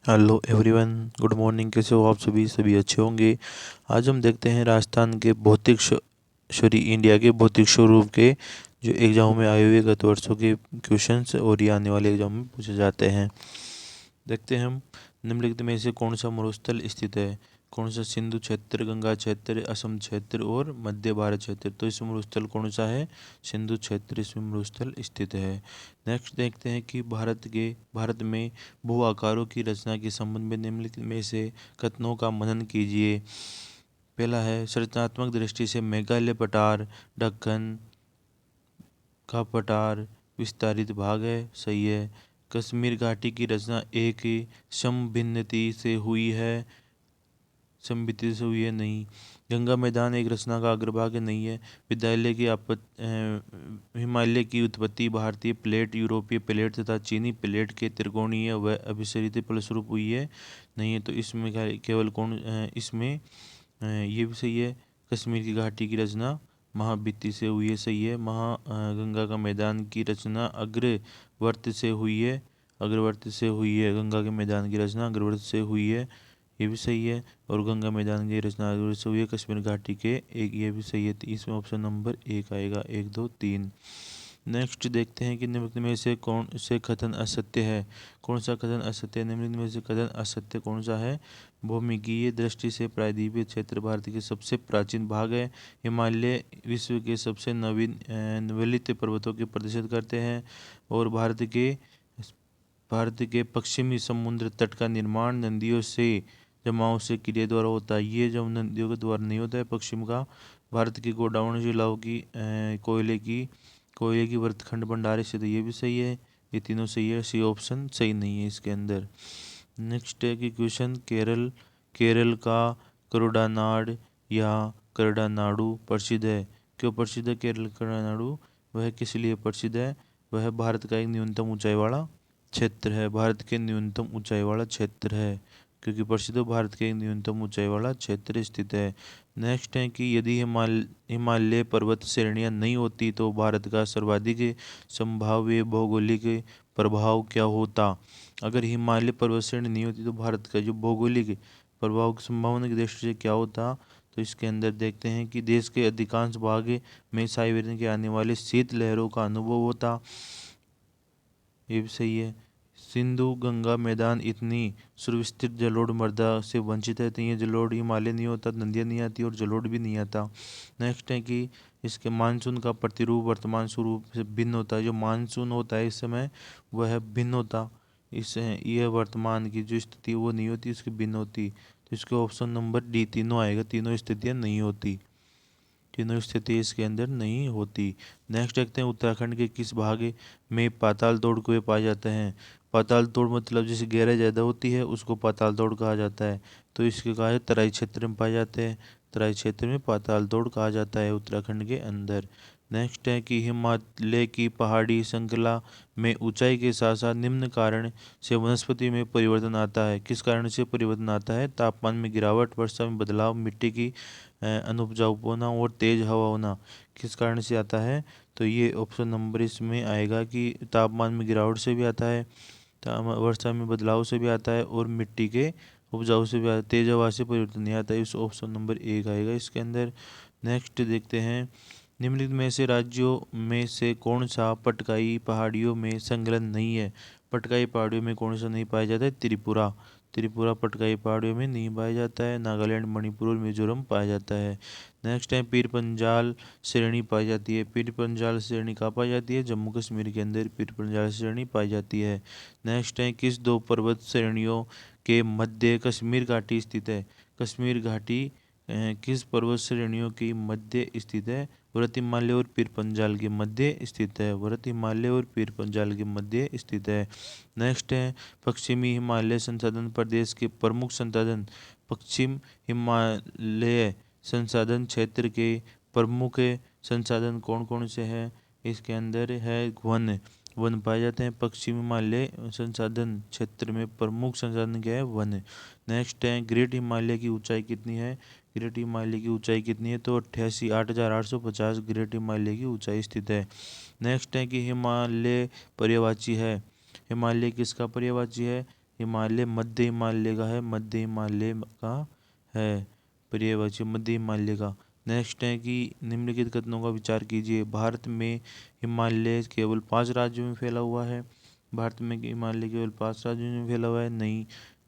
Hello everyone, good morning. कैसे हो आप सभी? सभी अच्छे होंगे। आज हम देखते हैं राजस्थान के इंडिया के भौतिक स्वरूप के जो एग्जाम में आए हुए गत वर्षों के क्वेश्चंस और ये आने वाले एग्जाम में पूछे जाते हैं। देखते हैं हम, निम्नलिखित में से कौन सा मरुस्थल स्थित है? कौन सा? सिंधु क्षेत्र, गंगा क्षेत्र, असम क्षेत्र और मध्य भारत क्षेत्र। तो इसमें मरुस्थल कौन सा है? सिंधु क्षेत्र इसमें मरुस्थल स्थित है। नेक्स्ट देखते हैं कि भारत में भू आकारों की रचना के संबंध में निम्नलिखित में से कथनों का मनन कीजिए। पहला है, संरचनात्मक दृष्टि से मेघालय पठार दक्कन का पठार विस्तारित भाग है, सही है। कश्मीर घाटी की रचना एक समभिन्नति से हुई है, समभिति से हुई है, नहीं। गंगा मैदान एक रचना का अग्रभाग है, नहीं है। हिमालय की उत्पत्ति भारतीय प्लेट, यूरोपीय प्लेट तथा चीनी प्लेट के त्रिकोणीय व अभिसरित फलस्वरूप हुई है, नहीं है। तो इसमें केवल कौन इसमें ये भी सही है। कश्मीर की घाटी की रचना महाभित्ति से हुई है, सही है। गंगा का मैदान की रचना अग्रवर्त से हुई है, अग्रवर्त से हुई है। गंगा के मैदान की रचना अग्रवर्त से हुई है, ये भी सही है। और गंगा मैदान की रचना अग्रवर्त से हुई है। कश्मीर घाटी के एक, ये भी सही है। तो इसमें ऑप्शन नंबर एक आएगा, एक दो तीन। नेक्स्ट देखते हैं कि निम्नलिखित में से कौन से कथन असत्य है? कौन सा कथन असत्य है? निम्नलिखित में से कथन असत्य कौन सा है? भौमिकीय दृष्टि से प्रायद्वीपीय क्षेत्र भारत के सबसे प्राचीन भाग है। हिमालय विश्व के सबसे नवीनतम पर्वतों के प्रदर्शित करते हैं। और भारत के पश्चिमी समुद्र तट का निर्माण नदियों से जमाव से क्रिया द्वारा होता है। ये जब नदियों के द्वारा नहीं होता है पश्चिम का। भारत की गोडाउन जिलाओं की कोयले की वर्तखंड भंडार स्थित है, ये भी सही है। ये तीनों सही है, सी ऑप्शन सही नहीं है इसके अंदर। नेक्स्ट है कि क्वेश्चन, केरल का करुड़ानाड या करडानाडु प्रसिद्ध है। क्यों प्रसिद्ध है केरल करुड़ानाडु? वह किस लिए प्रसिद्ध है? वह भारत का एक न्यूनतम ऊंचाई वाला क्षेत्र है। भारत के न्यूनतम ऊंचाई वाला क्षेत्र है, क्योंकि प्रसिद्ध भारत के एक न्यूनतम ऊंचाई वाला क्षेत्र स्थित है। नेक्स्ट है कि यदि हिमालय पर्वत श्रेणियां नहीं होती तो भारत का सर्वाधिक संभाव्य भौगोलिक प्रभाव क्या होता? अगर हिमालय पर्वत श्रेणी नहीं होती तो भारत का जो भौगोलिक प्रभाव की संभावना की दृष्टि से क्या होता? तो इसके अंदर देखते हैं कि देश के अधिकांश भाग में साइबेरियन के आने वाले शीत लहरों का अनुभव होता, ये भी सही है। सिंधु गंगा मैदान इतनी सुविस्तृत जलोढ़ मृदा से वंचित है, तो ये जलोढ़ हिमालय नहीं होता, नदियाँ नहीं आती और जलोढ़ भी नहीं आता। नेक्स्ट है कि इसके मानसून का प्रतिरूप वर्तमान स्वरूप से भिन्न होता है। जो मानसून होता है इस समय वह भिन्न होता, इस यह वर्तमान की जो स्थिति वो नहीं होती, इसकी भिन्न होती। तो इसके ऑप्शन नंबर डी तीनों आएगा, तीनों स्थितियाँ नहीं होती, तीनों स्थिति इसके अंदर नहीं होती। नेक्स्ट देखते हैं, उत्तराखंड के किस भाग में पाताल तोड़ कुएं पाए जाते हैं? पाताल तोड़ मतलब जैसे गहराई ज़्यादा होती है उसको पाताल तोड़ कहा जाता है। तो इसके कहा है तराई क्षेत्र में पाए जाते हैं, तराई क्षेत्र में पाताल तोड़ कहा जाता है उत्तराखंड के अंदर। नेक्स्ट है कि हिमालय की पहाड़ी श्रृंखला में ऊंचाई के साथ साथ निम्न कारण से वनस्पति में परिवर्तन आता है। किस कारण से परिवर्तन आता है? तापमान में गिरावट, वर्षा में बदलाव, मिट्टी की अनुपजाऊ होना और तेज हवा होना। किस कारण से आता है? तो ये ऑप्शन नंबर इसमें आएगा कि तापमान में गिरावट से भी आता है, वर्षा में बदलाव से भी आता है और मिट्टी के उपजाऊ से भी आता है। तेज हवा से परिवर्तन नहीं आता है, इस ऑप्शन नंबर एक आएगा इसके अंदर। नेक्स्ट देखते हैं, निम्नलिखित में से राज्यों में से कौन सा पटकाई पहाड़ियों में संलग्न नहीं है? पटकाई पहाड़ियों में कौन सा नहीं पाया जाता है? त्रिपुरा। त्रिपुरा पटकाई पहाड़ियों में नहीं पाया जाता है। नागालैंड, मणिपुर और मिजोरम पाया जाता है। नेक्स्ट है, पीर पंजाल श्रेणी पाई जाती है। पीर पंजाल श्रेणी कहाँ पाई जाती है? जम्मू कश्मीर के अंदर पीर पंजाल श्रेणी पाई जाती है। नेक्स्ट है, किस दो पर्वत श्रेणियों के मध्य कश्मीर घाटी स्थित है? कश्मीर घाटी किस पर्वत श्रेणियों के मध्य स्थित है? वृत हिमालय और पीर पंजाल के मध्य स्थित है। वृत हिमालय और पीर पंजाल के मध्य स्थित है। नेक्स्ट है, पश्चिमी हिमालय संसाधन प्रदेश के प्रमुख संसाधन। पश्चिम हिमालय संसाधन क्षेत्र के प्रमुख संसाधन कौन कौन से हैं? इसके अंदर है वन, वन पाए जाते हैं। पश्चिम हिमालय संसाधन क्षेत्र में प्रमुख संसाधन क्या है? वन। नेक्स्ट है, ग्रेट हिमालय की ऊंचाई कितनी है? ग्रेट हिमालय की ऊंचाई कितनी है? तो 88,850 ग्रेट हिमालय की ऊंचाई स्थित है। नेक्स्ट है कि हिमालय पर्यायवाची है। हिमालय किसका पर्यायवाची है? हिमालय मध्य हिमालय का है, मध्य हिमालय का है, पर्यायवाची मध्य हिमालय का। नेक्स्ट है कि निम्नलिखित कथनों का विचार कीजिए। भारत में हिमालय केवल 5 राज्यों में फैला हुआ है। भारत में हिमालय केवल 5 राज्यों में फैला हुआ है, नहीं।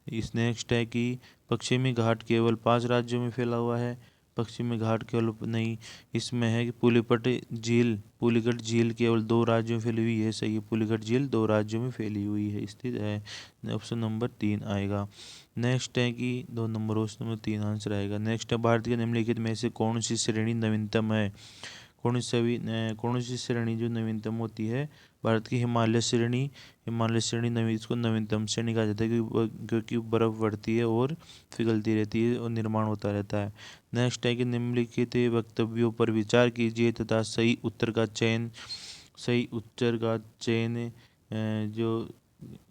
इस नेक्स्ट है कि पश्चिमी घाट केवल 5 राज्यों में फैला हुआ है। पश्चिमी घाट केवल, नहीं। इसमें है कि पुलिकट झील केवल 2 राज्यों में फैली हुई है, सही है। पुलिकट झील 2 राज्यों में फैली हुई है, स्थित है। ऑप्शन नंबर 3 आएगा। नेक्स्ट है कि 2 नंबर, ऑप्शन नंबर 3 आंसर आएगा। नेक्स्ट है भारत के निम्नलिखित में से कौन सी श्रेणी नवीनतम है। कौन सी श्रेणी जो नवीनतम होती है। भारत की हिमालय श्रेणी, इसको नवीनतम श्रेणी कहा जाता है क्योंकि बर्फ बढ़ती है और पिघलती रहती है और निर्माण होता रहता है। नेक्स्ट है कि निम्नलिखित वक्तव्यों पर विचार कीजिए तथा सही उत्तर का चयन जो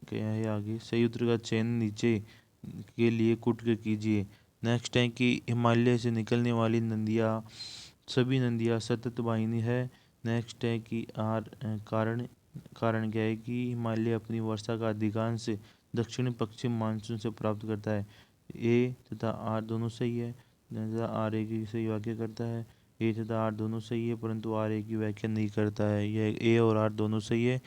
क्या है आगे, सही उत्तर का चयन नीचे के लिए कुट के कीजिए। नेक्स्ट है कि हिमालय से निकलने वाली सभी नदियाँ सतत वाहिनी है। नेक्स्ट है कि कारण क्या है कि हिमालय अपनी वर्षा का अधिकांश दक्षिण पश्चिम मानसून से प्राप्त करता है। ए तथा आर दोनों सही है, तथा आर ए की सही व्याख्या करता है। ए तथा आर दोनों सही है, परंतु आर ए की व्याख्या नहीं करता है। यह ए और आर दोनों सही है,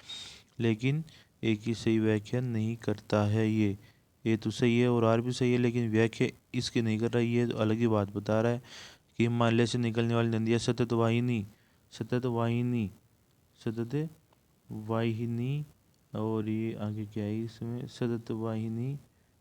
लेकिन ए की सही व्याख्या नहीं करता है। ये तो सही है और आर भी सही है, लेकिन व्याख्या इसकी नहीं कर रहा है, ये तो अलग ही बात बता रहा है कि हिमालय से निकलने वाली नदियाँ सतत वाहिनी। और ये आगे क्या है इसमें, सतत वाहिनी।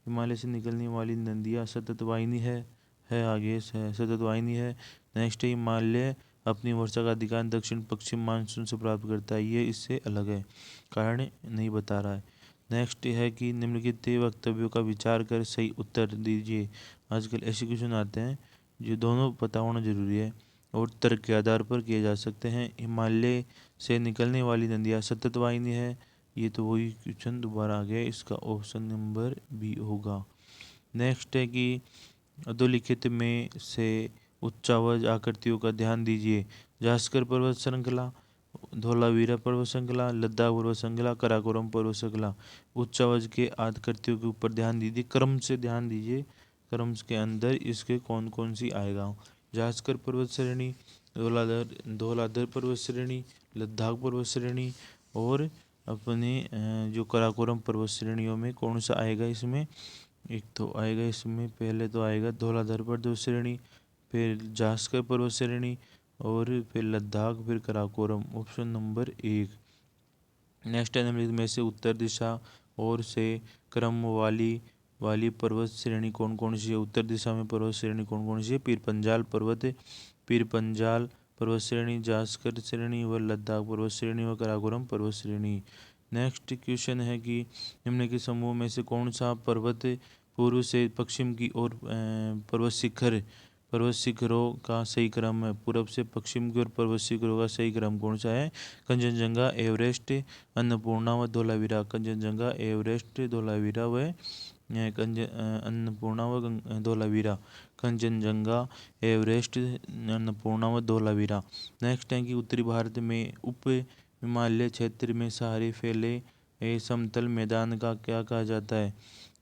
हिमालय से निकलने वाली नदियाँ सतत वाहिनी है आगे है, सतत वाहिनी है। नेक्स्ट है हिमालय अपनी वर्षा का अधिकांश दक्षिण पश्चिम मानसून से प्राप्त करता है, ये इससे अलग है, कारण नहीं बता रहा है। नेक्स्ट है कि निम्नलिखित वक्तव्यों का विचार कर सही उत्तर दीजिए। आजकल ऐसे क्वेश्चन आते हैं जो दोनों पता होना जरूरी है और तर्क के आधार पर किए जा सकते हैं। हिमालय से निकलने वाली नदियाँ सतत वाहिनी है, ये तो वही क्वेश्चन दोबारा आ गया, इसका ऑप्शन नंबर बी होगा। नेक्स्ट है कि अधोलिखित में से उच्चावच आकृतियों का ध्यान दीजिए। जास्कर पर्वत श्रृंखला, धौलावीरा पर्वत श्रृंखला, लद्दाख पर्वत श्रृंखला, काराकोरम पर्वत श्रृंखला। उच्चावच के आकृतियों के ऊपर ध्यान दीजिए, क्रम से ध्यान दीजिए, क्रम के अंदर इसके कौन कौन सी आएगा। जास्कर पर्वत श्रेणी, धौलाधर पर्वत श्रेणी, लद्दाख पर्वत श्रेणी और अपने जो काराकोरम पर्वत श्रेणियों में कौन सा आएगा इसमें। एक तो आएगा इसमें, पहले तो आएगा धौलाधर पर्वत श्रेणी, फिर जास्कर पर्वत श्रेणी और फिर लद्दाख, फिर काराकोरम, ऑप्शन नंबर 1। नेक्स्ट है निम्नलिखित में से उत्तर दिशा और से क्रम वाली पर्वत श्रेणी कौन कौन सी है। उत्तर दिशा में पर्वत श्रेणी कौन कौन सी है। पीर पंजाल पर्वत श्रेणी, जास्कर श्रेणी व लद्दाख पर्वत श्रेणी व काराकोरम पर्वत श्रेणी। नेक्स्ट क्वेश्चन है कि निम्नलिखित समूह में से कौन सा पर्वत पूर्व से पश्चिम की ओर पर्वत शिखरों का सही क्रम है। पूर्व से पश्चिम की ओर पर्वत शिखरों का सही क्रम कौन सा है। कंचनजंगा, एवरेस्ट, अन्नपूर्णा व धौलावीरा। कंचनजंगा, एवरेस्ट, धौलावीरा व अन्नपूर्णा व धौलावीरा। कंचनजंगा, एवरेस्ट, अन्नपूर्णा व धौलावीरा। नेक्स्ट है कि उत्तरी भारत में उप हिमालय क्षेत्र में सहारे फैले समतल मैदान का क्या कहा जाता है।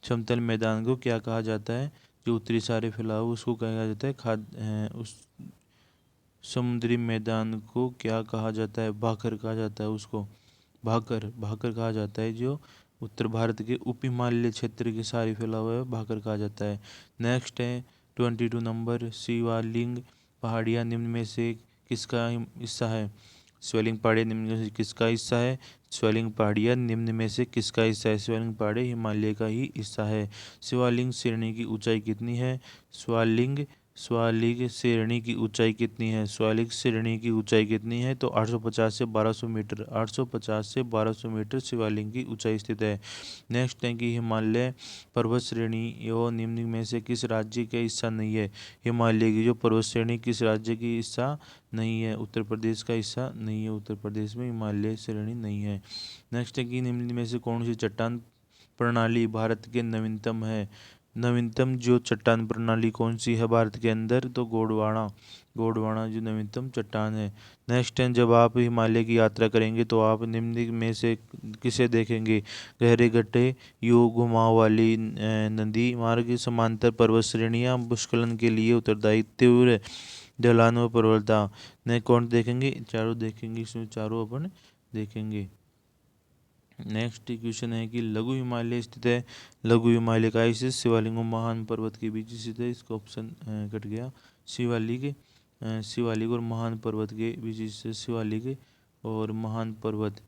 समतल मैदान को क्या कहा जाता है। जो उत्तरी सहारे फैला हो उसको कहा जाता है उस समुद्री मैदान को क्या कहा जाता है। भाकर कहा जाता है उसको, भाकर कहा जाता है। जो उत्तर भारत के उप हिमालय क्षेत्र के सहारे फैला हुआ है भाकर कहा जाता है। नेक्स्ट है 22 नंबर, शिवालिंग पहाड़ियाँ निम्न में से किसका हिस्सा है। स्वेलिंग पहाड़ियाँ निम्न में से किसका हिस्सा है। स्वेलिंग पहाड़ियाँ निम्न में से किसका हिस्सा है। स्वेलिंग पहाड़ी हिमालय का ही हिस्सा है। शिवालिंग श्रेणी की ऊंचाई कितनी है। स्वालिंग श्रेणी की ऊंचाई कितनी है। स्वालिंग श्रेणी की ऊंचाई कितनी है तो 850 से 1200 मीटर, 850 से 1200 मीटर शिवालिंग की ऊंचाई स्थित है। नेक्स्ट है कि हिमालय पर्वत श्रेणी एवं निम्न में से किस राज्य का हिस्सा नहीं है। हिमालय की जो पर्वत श्रेणी किस राज्य की हिस्सा नहीं है। उत्तर प्रदेश का हिस्सा नहीं है, उत्तर प्रदेश में हिमालय श्रेणी नहीं है। नेक्स्ट है कि निम्न में से कौन सी चट्टान प्रणाली भारत के नवीनतम है। नवीनतम जो चट्टान प्रणाली कौन सी है भारत के अंदर तो गोंडवाना जो नवीनतम चट्टान है। नेक्स्ट है, जब आप हिमालय की यात्रा करेंगे तो आप निम्न में से किसे देखेंगे? गहरे गड्ढे, यू घुमाव वाली नदी मार्ग, समांतर पर्वत श्रेणियां, भूस्खलन के लिए उत्तरदायी तीव्र ढलान व प्रवलता। ने कौन देखेंगे? चारों देखेंगे, इसमें चारों अपन देखेंगे। नेक्स्ट क्वेश्चन है कि लघु हिमालय स्थित है। लघु हिमालय का स्थित शिवालिक और महान पर्वत के बीच स्थित है। इसका ऑप्शन कट गया। शिवालिक शिवालिक और महान पर्वत के बीच स्थित, शिवालिक और महान पर्वत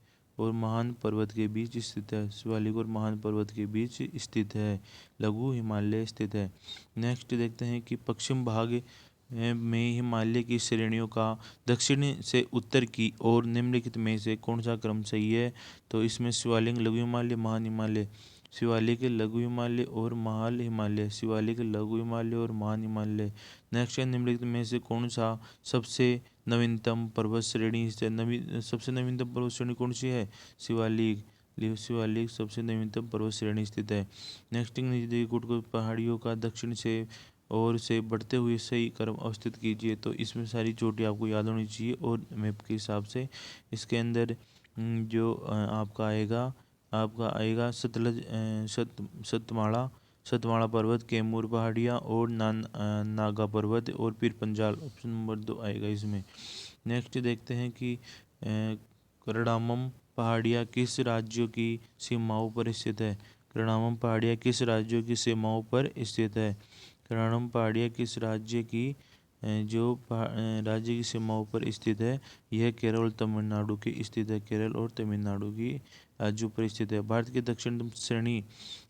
के बीच स्थित है। शिवालिक और महान पर्वत के बीच स्थित है, लघु हिमालय स्थित है। नेक्स्ट देखते हैं कि पश्चिम भाग में हिमालय की श्रेणियों का दक्षिण से उत्तर की ओर निम्नलिखित में से कौन सा क्रम सही है? तो इसमें शिवालिक, लघु हिमालय, महान हिमालय, शिवालिक, लघु हिमालय और महान हिमालय, शिवालिक, लघु हिमालय और महान हिमालय। नेक्स्ट है, निम्नलिखित में से कौन सा सबसे नवीनतम पर्वत श्रेणी सबसे नवीनतम पर्वत श्रेणी कौन सी है? शिवालिक। शिवालिक सबसे नवीनतम पर्वत श्रेणी स्थित है। नेक्स्ट, नीचे कुटकुट पहाड़ियों का दक्षिण से और से बढ़ते हुए सही क्रम अवस्थित कीजिए। तो इसमें सारी चोटी आपको याद होनी चाहिए और मैप के हिसाब से इसके अंदर जो आपका आएगा सतलज, सतमाड़ा पर्वत, कैमूर पहाड़ियाँ और नागा पर्वत और फिर पंजाल। ऑप्शन नंबर 2 आएगा इसमें। नेक्स्ट देखते हैं कि करडामम पहाड़ियाँ किस राज्यों की सीमाओं पर स्थित है? करडामम पहाड़ियाँ किस राज्यों की सीमाओं पर स्थित है? करडामम पहाड़ियाँ किस राज्य की राज्य की सीमाओं पर स्थित है? यह केरल और तमिलनाडु की स्थित है। केरल और तमिलनाडु की राज्यों पर स्थित है। भारत की दक्षिणतम श्रेणी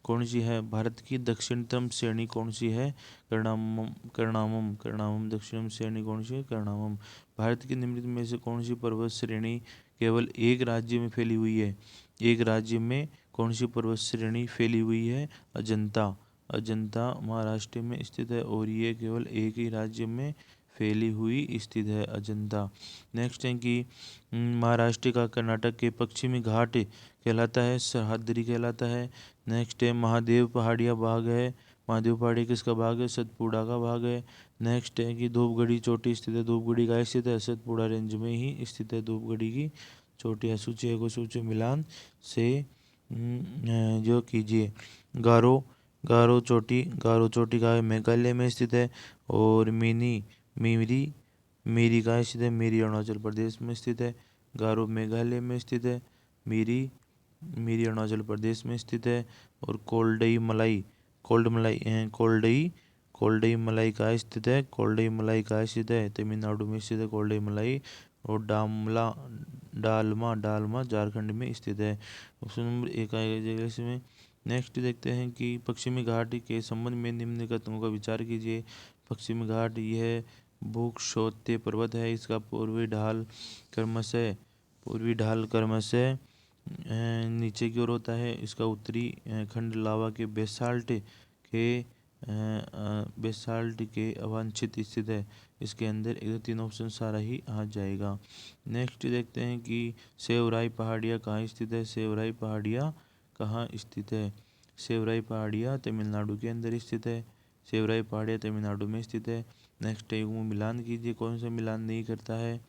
कौन सी है? भारत की दक्षिणतम श्रेणी कौन सी है? करणामम दक्षिणतम श्रेणी कौन सी है? करणामम। भारत की निम्नलिखित में से कौन सी पर्वत श्रेणी केवल एक राज्य में फैली हुई है? एक राज्य में कौन सी पर्वत श्रेणी फैली हुई है? अजंता। अजंता महाराष्ट्र में स्थित है और ये केवल एक ही राज्य में फैली हुई स्थित है, अजंता। नेक्स्ट है कि महाराष्ट्र का कर्नाटक के पश्चिमी घाट कहलाता है, सह्याद्री कहलाता है। नेक्स्ट है, महादेव पहाड़िया भाग है। महादेव पहाड़ी किसका भाग है? सतपुड़ा का भाग है। नेक्स्ट है कि धूपगढ़ी चोटी स्थित है। धूपगढ़ी का स्थित है, सतपुड़ा रेंज में ही स्थित है धूपगढ़ी की चोटी। सूची को सूची मिलान से जो कीजिए। गारो चोटी का मेघालय में स्थित है और मीरी कहाँ स्थित है? मीरी अरुणाचल प्रदेश में स्थित है। गारो मेघालय में स्थित है। मीरी अरुणाचल प्रदेश में स्थित है। और कोल्डई मलाई कहाँ स्थित है? कोल्डई मलाई कहाँ स्थित है? तमिलनाडु में स्थित है कोल्डई मलाई। और डालमा झारखंड में स्थित है। ऑप्शन नंबर 1 आएगा इसमें। नेक्स्ट देखते हैं कि पश्चिमी घाट के संबंध में निम्न कथनों का विचार कीजिए। पश्चिमी घाट यह भूक्षोत्य पर्वत है। इसका पूर्वी ढाल क्रमशः नीचे की ओर होता है। इसका उत्तरी खंड लावा के बेसाल्ट के अवांछित स्थित है। इसके अंदर 1-3 ऑप्शन सारा ही आ जाएगा। नेक्स्ट देखते हैं कि सेवराई पहाड़ियाँ कहाँ स्थित है? सेवराई पहाड़ियाँ कहाँ स्थित है? सेवराई पहाड़ियाँ तमिलनाडु के अंदर स्थित है। सेवराई पहाड़ियाँ तमिलनाडु में स्थित है। नेक्स्ट है, मिलान कीजिए। कौन सा मिलान नहीं करता है?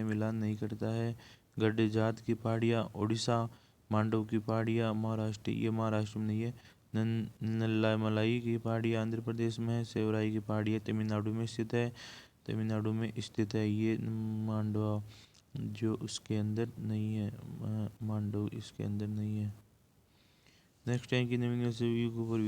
मिलान नहीं करता है। गड्ढे जात की पहाड़ियाँ उड़ीसा, मांडव की पहाड़ियाँ महाराष्ट्र, ये महाराष्ट्र में नहीं है। नल्लामलाई की पहाड़ियाँ आंध्र प्रदेश में है। सेवराई की पहाड़ियाँ तमिलनाडु में स्थित है। ये मांडवा जो उसके अंदर नहीं है, मांडव इसके अंदर नहीं है। नेक्स्ट है कि निम्न से व्यू के ऊपर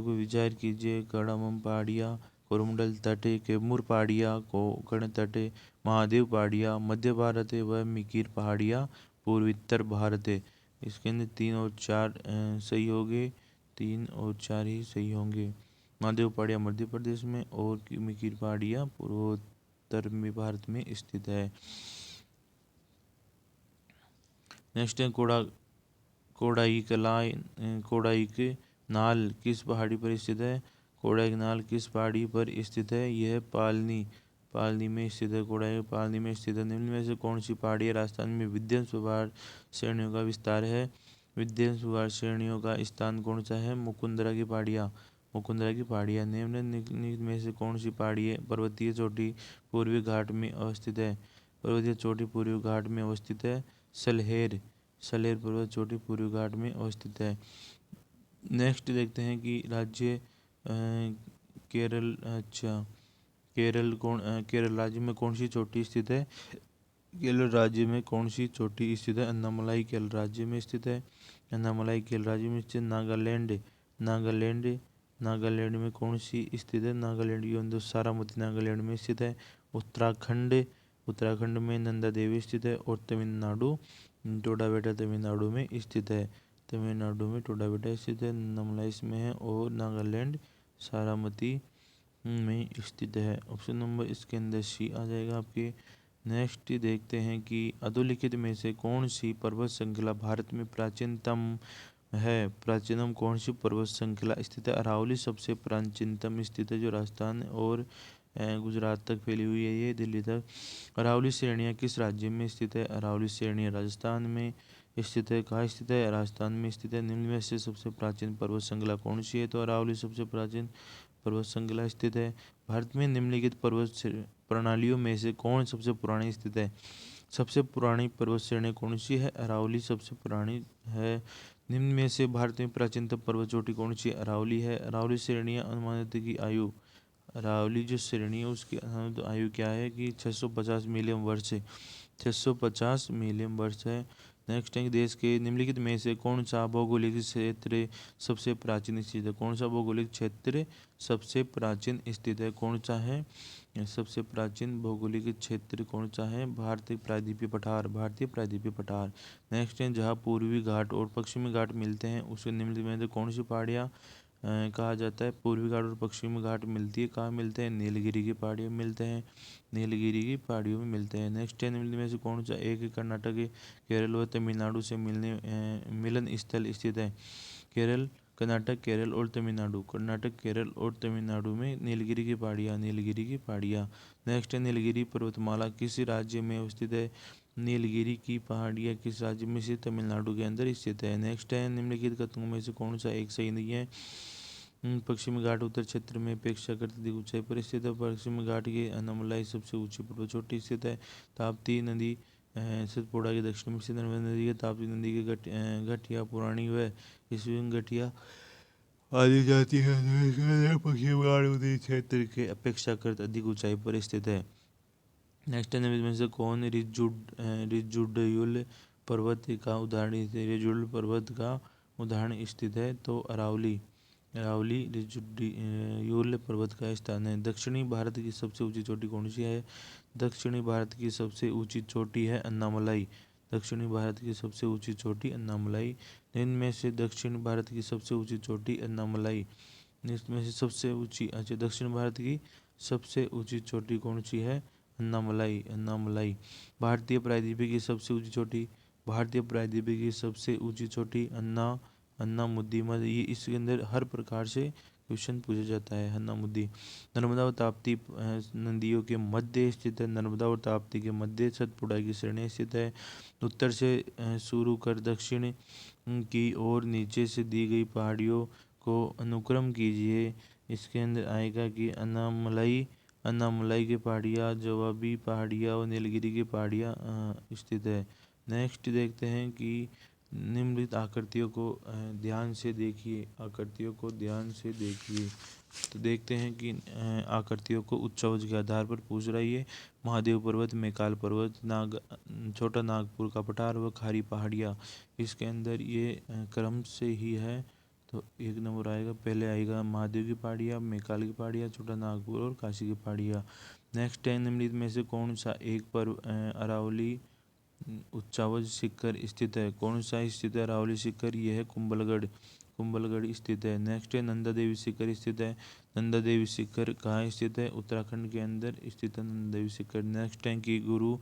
विचार कीजिए। करडामम पहाड़ियाँ, कोरमंडल तट, कैमूर पहाड़ियाँ, कोंकण तट, महादेव पहाड़ियाँ मध्य भारत है, वह मिकिर पहाड़ियाँ पूर्वोत्तर भारत है। इसके अंदर 3 और 4 सही होंगे। 3 और 4 ही सही होंगे। महादेव पहाड़ियाँ मध्य प्रदेश में और मिकिर पहाड़ियाँ पूर्वोत्तर में भारत में स्थित है। नेक्स्ट है कोडाईकनाल किस पहाड़ी पर स्थित है? कोडाईकनाल किस पहाड़ी पर स्थित है? यह पालनी में स्थित है। पालनी में स्थित है। निम्न में से कौन सी पहाड़ी राजस्थान में विद्यमान सुवार श्रेणियों का विस्तार है? विद्यमान सुवार श्रेणियों का स्थान कौन सा है? मुकुंदरा की पहाड़ियाँ। मुकुंदरा की पहाड़ियाँ। निम्नलिखित में से कौन सी पहाड़ी पर्वतीय चोटी पूर्वी घाट में अवस्थित है? पर्वतीय चोटी पूर्वी घाट में अवस्थित है सलहेर। सलहेर पर्वत चोटी पूर्वी घाट में अवस्थित है। नेक्स्ट देखते हैं कि राज्य केरल। अच्छा, केरल राज्य में कौन सी चोटी स्थित है? केरल राज्य में कौन सी चोटी स्थित है? अन्नामलाई केरल राज्य में स्थित है। अन्नामलाई केरल राज्य में स्थित। नागालैंड। नागालैंड नागालैंड में कौन सी स्थित है? नागालैंड ये सारामती नागालैंड में स्थित है। उत्तराखंड। उत्तराखंड में नंदा देवी स्थित है। और तमिलनाडु टोडाबेटा तमिलनाडु में स्थित है। तमिलनाडु में टोडाबेटा स्थित है, अन्नामलाई में है और नागालैंड सारामती में स्थित है। ऑप्शन नंबर इसके अंदर सी आ जाएगा आपके। नेक्स्ट देखते हैं कि अधोलिखित में से कौन सी पर्वत श्रृंखला भारत में प्राचीनतम है? प्राचीनतम कौन सी पर्वत श्रृंखला स्थित है? अरावली सबसे प्राचीनतम स्थित है, जो राजस्थान और गुजरात तक फैली हुई है, ये दिल्ली तक। अरावली श्रेणियाँ किस राज्य में स्थित है? अरावली श्रेणियाँ राजस्थान में स्थित है। कहाँ स्थित है? राजस्थान में स्थित है। निम्न में से सबसे प्राचीन पर्वत श्रृंखला कौन सी है? तो अरावली सबसे प्राचीन पर्वत श्रृंखला स्थित है। भारत में निम्नलिखित पर्वत प्रणालियों में से कौन सबसे पुरानी स्थित है? सबसे पुरानी पर्वत श्रेणी कौन सी है? अरावली सबसे पुरानी है। निम्न में से भारत में प्राचीनतम पर्वत चोटी कौन सी है? अरावली है। अरावली श्रेणियाँ अनुमानित की आयु। अरावली जो श्रेणी है उसकी अनुमानित आयु क्या है कि 650 मिलियन वर्ष है। 650 मिलियन वर्ष है। नेक्स्ट है, देश के निम्नलिखित में से कौन सा भौगोलिक क्षेत्र सबसे प्राचीन स्थित है? कौन सा भौगोलिक क्षेत्र सबसे प्राचीन स्थित है? कौन सा है सबसे प्राचीन भौगोलिक क्षेत्र? कौन सा है? भारतीय प्रायद्वीपीय पठार। भारतीय प्रायद्वीपीय पठार। नेक्स्ट है, जहाँ पूर्वी घाट और पश्चिमी घाट मिलते हैं उसे निम्नलिखित में से कौन सी पहाड़ियाँ कहा जाता है? पूर्वी घाट और पश्चिमी घाट मिलती है, कहाँ मिलते हैं? नीलगिरी की पहाड़ियों में मिलते हैं। नीलगिरी की पहाड़ियों में मिलते हैं। नेक्स्ट है, निम्न में से कौन सा एक कर्नाटक केरल व तमिलनाडु से मिलन स्थल स्थित है? कर्नाटक, केरल और तमिलनाडु। कर्नाटक, केरल और तमिलनाडु में नीलगिरी की पहाड़ियाँ। नीलगिरी की पहाड़ियाँ। नेक्स्ट है, नीलगिरी पर्वतमाला किस राज्य में अवस्थित है? नीलगिरी की पहाड़ियाँ किस राज्य में स्थित? तमिलनाडु के अंदर स्थित है। नेक्स्ट है, निम्नलिखित कथनों में से कौन सा एक सही नहीं है? पश्चिमी घाट उत्तर क्षेत्र में अपेक्षाकृत अधिक ऊंचाई पर स्थित है। पश्चिमी घाट की अन्नामलाई सबसे ऊंची पर्वत चोटी स्थित है। ताप्ती नदी सतपुड़ा के दक्षिण में स्थित। नर्मदा नदी के ताप्ती नदी के घटिया पुरानी व इसमें घटिया आदि जाती है। पश्चिमी घाट उत्तरी क्षेत्र के अपेक्षाकृत अधिक ऊंचाई पर स्थित है। नेक्स्ट में से कौन रिजुडयुल पर्वत का उदाहरण? रिजुडल पर्वत का उदाहरण स्थित है? तो अरावली। अरावली रिजुडयुल पर्वत का स्थान है। दक्षिणी भारत की सबसे ऊंची चोटी कौन सी है? दक्षिणी भारत की सबसे ऊंची चोटी है अन्नामलाई। दक्षिणी भारत की सबसे ऊंची चोटी अन्नामलाई। इनमें से दक्षिण भारत की सबसे ऊंची चोटी अन्नामलाई। इसमें से सबसे ऊंची, अच्छा, दक्षिण भारत की सबसे ऊंची चोटी कौन सी है? अन्नामलाई। अन्नामलाई। भारतीय प्रायद्वीप की सबसे ऊंची चोटी। भारतीय प्रायद्वीप की सबसे ऊंची चोटी अन्नामुदी मद। ये इसके अंदर हर प्रकार से क्वेश्चन पूछा जाता है। अन्नामुदी। नर्मदा और ताप्ती नदियों के मध्य स्थित है। नर्मदा और ताप्ती के मध्य सतपुड़ा की श्रेणी स्थित है। उत्तर से शुरू कर दक्षिण की ओर नीचे से दी गई पहाड़ियों को अनुक्रम कीजिए। इसके अंदर आएगा कि अन्नामलाई की पहाड़ियाँ, जवाबी पहाड़ियाँ और नीलगिरी की पहाड़ियाँ स्थित है। नेक्स्ट देखते हैं कि निम्नलिखित आकृतियों को ध्यान से देखिए। आकृतियों को ध्यान से देखिए। तो देखते हैं कि आकृतियों को उच्चावच के आधार पर पूछ रही है। महादेव पर्वत, मैकाल पर्वत, छोटा नागपुर का पठार व खारी पहाड़ियाँ। इसके अंदर ये क्रम से ही है, तो एक नंबर आएगा। पहले आएगा महादेव की पहाड़ियाँ, मैकाल की पहाड़ियाँ, छोटा नागपुर और काशी की पहाड़ियाँ। नेक्स्ट है, निम्नलिखित में से कौन सा एक पर्व अरावली उच्चावच शिखर स्थित है? कौन सा स्थित है अरावली शिखर? यह है कुंभलगढ़। कुंभलगढ़ स्थित है। नेक्स्ट है, नंदा देवी शिखर स्थित है। नंदा देवी शिखर कहाँ स्थित है? उत्तराखंड के अंदर स्थित है नंदा देवी शिखर। नेक्स्ट है कि गुरु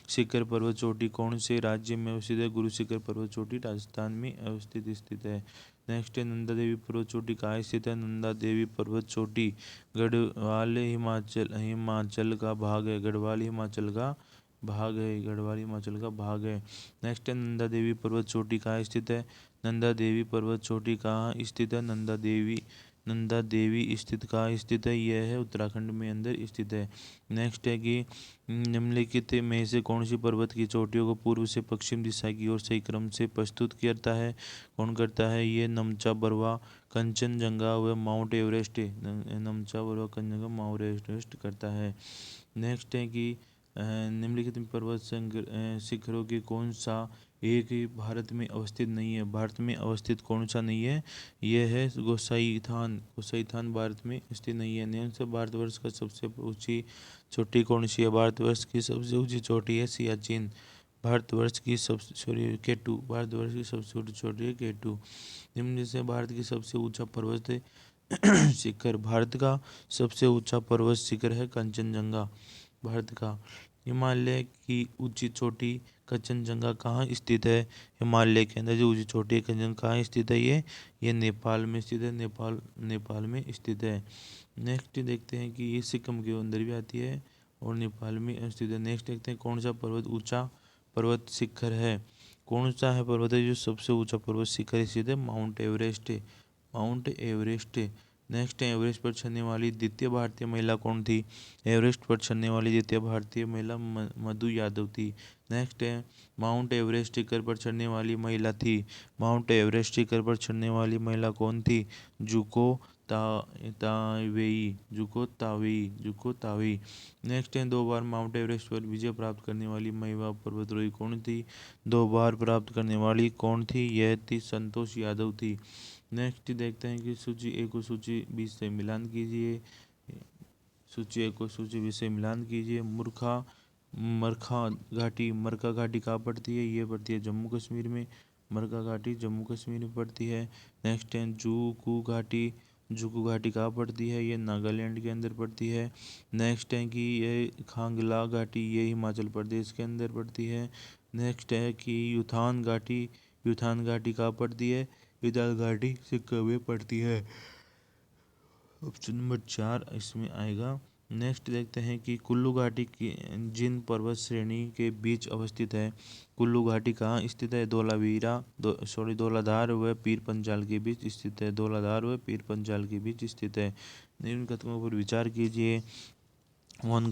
शिखर पर्वत चोटी कौन से राज्य में अवस्थित है? गुरु शिखर पर्वत चोटी राजस्थान में अवस्थित स्थित है। नेक्स्ट है, नंदा देवी पर्वत चोटी कहाँ स्थित है? नंदा देवी पर्वत चोटी गढ़वाल हिमाचल का भाग है। गढ़वाल हिमाचल का भाग है। गढ़वाल हिमाचल का भाग है। नेक्स्ट है, नंदा देवी पर्वत चोटी कहाँ स्थित है? नंदा देवी पर्वत चोटी कहाँ स्थित है? नंदा देवी नंदा देवी स्थित कहाँ स्थित है? यह है उत्तराखंड में अंदर स्थित है। नेक्स्ट है कि निम्नलिखित में से कौन सी पर्वत की चोटियों को पूर्व से पश्चिम दिशा की ओर सही क्रम से प्रस्तुत करता है? कौन करता है? ये नमचा बरवा, कंचनजंगा व mount Everest. Namcha Barwa, Kanchenjunga, mount Everest करता है। नेक्स्ट है कि निम्नलिखित पर्वत शिखरों की कौन सा एक ही भारत में अवस्थित नहीं है? भारत में अवस्थित कौन सा नहीं है? यह है गोसाई थान। गोसाई थान भारत में स्थित नहीं है। निम्न से भारतवर्ष का सबसे ऊंची चोटी कौन सी है? भारतवर्ष की सबसे ऊंची चोटी है सियाचिन। भारतवर्ष की सबसे सॉरी केटू। भारतवर्ष की सबसे ऊंची चोटी है केटू। निम्न से भारत की सबसे ऊंचा पर्वत शिखर। भारत का सबसे ऊंचा पर्वत शिखर है कंचनजंगा। भारत का हिमालय की ऊंची चोटी कंचनजंगा कहाँ स्थित है? हिमालय के अंदर जो ऊंची चोटी है कंचनजंगा कहाँ स्थित है? ये नेपाल में स्थित है। नेपाल में स्थित है। नेक्स्ट देखते हैं कि ये सिक्किम के अंदर भी आती है और नेपाल में स्थित है। नेक्स्ट देखते हैं कौन सा पर्वत ऊंचा पर्वत शिखर है? कौन सा है पर्वत है जो सबसे ऊंचा पर्वत शिखर स्थित है? Mount Everest. Mount Everest. Next है एवरेस्ट पर चढ़ने वाली द्वितीय भारतीय महिला कौन थी? एवरेस्ट पर चढ़ने वाली द्वितीय भारतीय महिला मधु यादव थी। नेक्स्ट है माउंट एवरेस्ट शिखर पर चढ़ने वाली महिला थी। माउंट एवरेस्ट शिखर पर चढ़ने वाली महिला कौन थी? जुको तावेई। नेक्स्ट है 2 बार माउंट एवरेस्ट पर विजय प्राप्त करने वाली महिला पर्वतारोही कौन थी? 2 बार प्राप्त करने वाली कौन थी? यह थी संतोष यादव थी। नेक्स्ट देखते हैं कि सूची ए को सूची बी से मिलान कीजिए। सूची ए को सूची बी से मिलान कीजिए। मरखा घाटी कहाँ पड़ती है? ये पड़ती है जम्मू कश्मीर में। मरखा घाटी जम्मू कश्मीर में पड़ती है। नेक्स्ट है जुकू घाटी कहाँ पड़ती है? ये नागालैंड के अंदर पड़ती है। नेक्स्ट है कि ये खांगला घाटी ये हिमाचल प्रदेश के अंदर पड़ती है। नेक्स्ट है कि यूथान घाटी कहाँ पड़ती है? यूथान घाटी सिक्किम में पड़ती है। ऑप्शन नंबर 4 इसमें आएगा। नेक्स्ट देखते हैं कि कुल्लू घाटी की जिन पर्वत श्रेणी के बीच अवस्थित है? कुल्लू घाटी कहाँ स्थित है? धौलाधार व पीर पंजाल के बीच स्थित है। धौलाधार व पीर पंजाल के बीच स्थित है। निम्न कथनों पर विचार कीजिए। मौन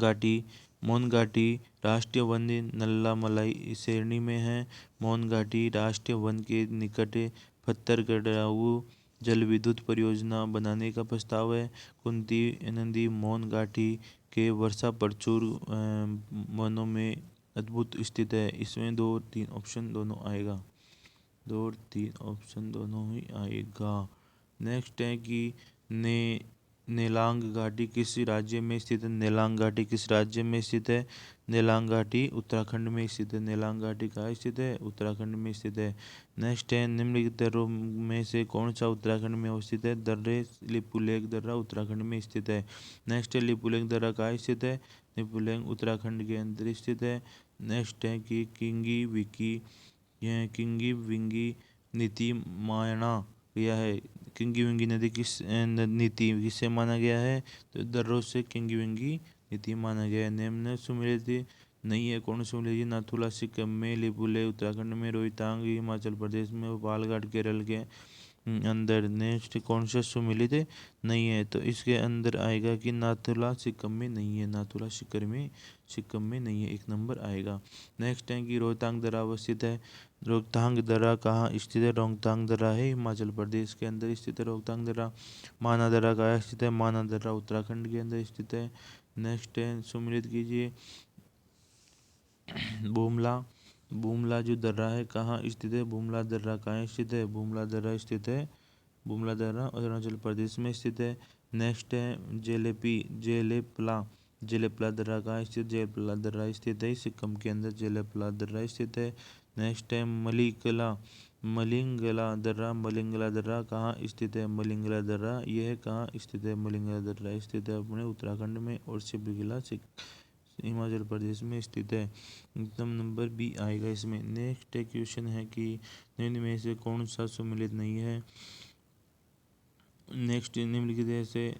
घाटी राष्ट्रीय वन नल्ला-मलाई श्रेणी में है। मौन घाटी राष्ट्रीय वन के निकट पत्थरगढ़ाऊ जल विद्युत परियोजना बनाने का प्रस्ताव है। कुंती नदी मौन घाटी के वर्षा प्रचुर वनों में अद्भुत स्थित है। इसमें 2 और 3 ऑप्शन दोनों आएगा। 2 और 3 ऑप्शन दोनों ही आएगा। नेक्स्ट है कि ने नेलांग घाटी किस राज्य में स्थित है? नेलांग घाटी किस राज्य में स्थित है? नेलांग घाटी उत्तराखंड में स्थित है। नेलांग घाटी कहाँ स्थित है? उत्तराखंड में स्थित है। नेक्स्ट है निम्नलिखित दर्रों में से कौन सा उत्तराखंड में अवस्थित है? दर्रे लिपुलेख दर्रा उत्तराखंड में स्थित है। नेक्स्ट है लिपुलेख दर्रा कहाँ स्थित है? लिपुलेख उत्तराखंड के अंदर स्थित है। नेक्स्ट है कि किंगी विंगी नीति माना गया है। किंगी विंगी नदी नीति किससे माना गया है? तो दर्रों से किंगी विंगी नीति माना गया है। निम्न सुमेलित नहीं है। कौन सुमेलित? नाथुला सिक्किम में, लिपुलेख उत्तराखंड में, रोहतांग हिमाचल प्रदेश में, भोपालगढ़ केरल के अंदर। नेक्स्ट कौन सा सुमेलित नहीं है? तो इसके अंदर आएगा कि नाथुला सिक्किम में नहीं है। नाथुला सिक्किम में नहीं है, 1 नंबर आएगा। नेक्स्ट है कि रोहतांग दर्रा अवस्थित है। रोहतांग दर्रा कहाँ स्थित है? रोहतांग दर्रा है हिमाचल प्रदेश के अंदर स्थित है रोहतांग दर्रा। माना दर्रा कहाँ स्थित है? माना दर्रा उत्तराखंड के अंदर स्थित है। नेक्स्ट है सुमेलित कीजिए। बुमला जो दर्रा है कहाँ स्थित है? बुमला दर्रा कहाँ स्थित है? बुमला दर्रा अरुणाचल प्रदेश में स्थित है। नेक्स्ट है जेलेपला दर्रा कहाँ स्थित? जेलेपला दर्रा स्थित है सिक्किम के अंदर। जेलेपला दर्रा स्थित है। नेक्स्ट है मलिंगला दर्रा कहाँ स्थित है? मलिंगला दर्रा यह कहाँ स्थित है? मलिंगला दर्रा स्थित है अपने उत्तराखंड में और सिबगिला हिमाचल प्रदेश में स्थित है। एकदम नंबर बी आएगा इसमें। नेक्स्ट क्वेश्चन है कि निम्न में से कौन सा सुमेलित नहीं है? नेक्स्ट निम्नलिखित से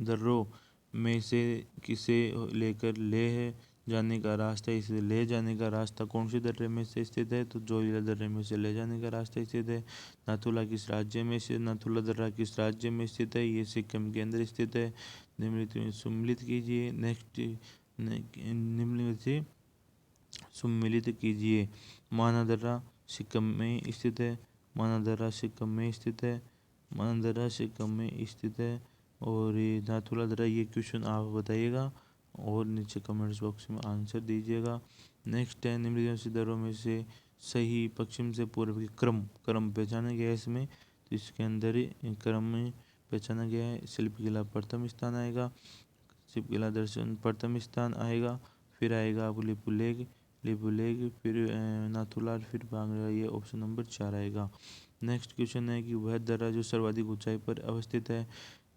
दर्रों में से किसे लेकर लेह जाने का रास्ता, इसे ले जाने का रास्ता कौन से दर्रे में से स्थित है? तो जोजिला दर्रे में से ले जाने का रास्ता स्थित है। नाथुला किस राज्य में स्थित? नाथुला दर्रा किस राज्य में स्थित है? ये सिक्किम के अंदर स्थित है। निम्नलिखित में सम्मिलित कीजिए। नेक्स्ट, निम्नलिखित से सम्मिलित कीजिए। माना दर्रा सिक्किम में स्थित है। माना दर्रा सिक्किम में स्थित है। माना दर्रा सिक्किम में स्थित है। और ये नाथुला दर्रा, ये क्वेश्चन आप बताइएगा और नीचे कमेंट्स बॉक्स में आंसर दीजिएगा। नेक्स्ट है, निम्नलिखित दर्रों में से सही पश्चिम से पूर्व के क्रम पहचाना गया है इसमें। तो इसके अंदर क्रम में पहचाना गया है। शिल्प किला प्रथम स्थान आएगा। शिल्प किला दर्शन प्रथम स्थान आएगा। फिर आएगा आपको लिपुलेख, फिर नाथुला, फिर भांगड़ा, ये ऑप्शन नंबर 4 आएगा। नेक्स्ट क्वेश्चन है कि वह दर्रा जो सर्वाधिक ऊंचाई पर अवस्थित है,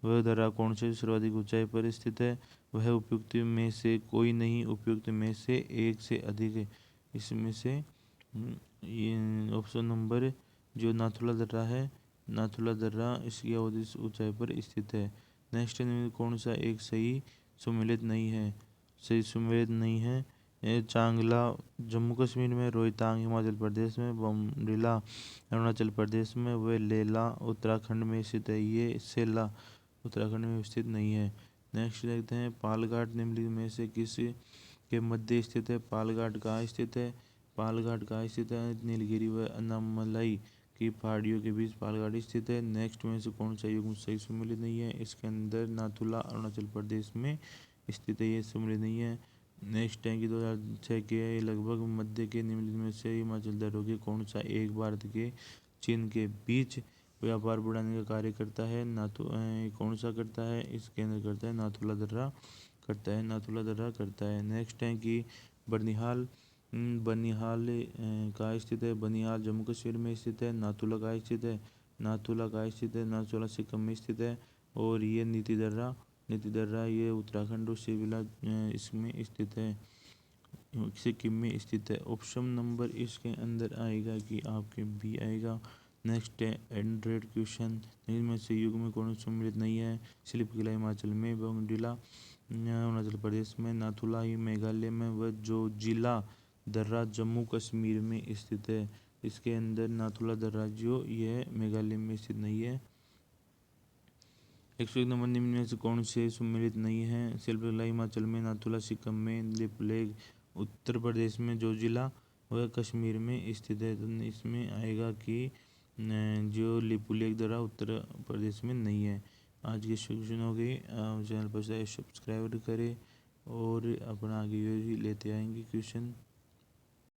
वह दर्रा कौन से सर्वाधिक ऊंचाई पर स्थित है? वह उपयुक्त में से कोई नहीं, उपयुक्त में से एक से अधिक है। इसमें से ये ऑप्शन नंबर जो नाथुला दर्रा है, नाथुला दर्रा इसकी अवधि ऊंचाई पर स्थित है। नेक्स्ट कौन सा एक सही सम्मिलित नहीं है? सही सम्मिलित नहीं है। चांगला जम्मू कश्मीर में, रोहतांग हिमाचल प्रदेश में, बमडिला अरुणाचल प्रदेश में, व लेला उत्तराखंड में स्थित है। ये सेला उत्तराखंड में स्थित नहीं है। नेक्स्ट देखते हैं, पालघाट निम्नलिखित में से किस के मध्य स्थित है? पालघाट कहाँ स्थित है? पालघाट कहाँ स्थित है? नीलगिरी व अन्नामलाई की पहाड़ियों के बीच पालघाट स्थित है। नेक्स्ट में से कौन सा युग्म सही सम्मिलित नहीं है? इसके अंदर नाथुला अरुणाचल प्रदेश में स्थित है, ये सम्मिलित नहीं है। नेक्स्ट है कि 2006 के लगभग मध्य के निम्नलिखित में से हिमाचल दर्रों के कौन सा एक भारत के चीन के बीच व्यापार बढ़ाने का कार्य करता है? कौन सा करता है? इसके अंदर करता है नाथुला दर्रा करता है। नाथुला दर्रा करता है। नेक्स्ट है कि बनिहाल बनिहाल कहाँ स्थित है? बनिहाल जम्मू कश्मीर में स्थित है। नाथुला कहाँ स्थित है? नाथुला कहाँ स्थित है? नाथुला सिक्किम में स्थित है। और ये नीति दर्रा ये उत्तराखंड और शिविला इसमें स्थित है, सिक्किम में स्थित है। ऑप्शन नंबर इसके अंदर आएगा कि आपके बी आएगा। नेक्स्ट है एंड्रॉइड क्वेश्चन, इनमें से युग में कौन सम्मिलित नहीं है? शिल्प किला हिमाचल में, बोमडिला अरुणाचल प्रदेश में, नाथुला ही मेघालय में, व जो जिला दर्रा जम्मू कश्मीर में स्थित है। इसके अंदर नाथुला दर्रा जो यह मेघालय में स्थित नहीं है। 101 नंबर, निम्न में से कौन से सम्मिलित नहीं है? शिल्प किला हिमाचल में, नाथुला सिक्किम में, लिपुलेख उत्तर प्रदेश में, जो जिला वह कश्मीर में स्थित है। तो इसमें आएगा कि जो लिपुलेख दर्रा उत्तर प्रदेश में नहीं है। आज की क्वेश्चन हो गई। चैनल पर सब्सक्राइब करें और अपना आगे भी लेते आएंगे क्वेश्चन।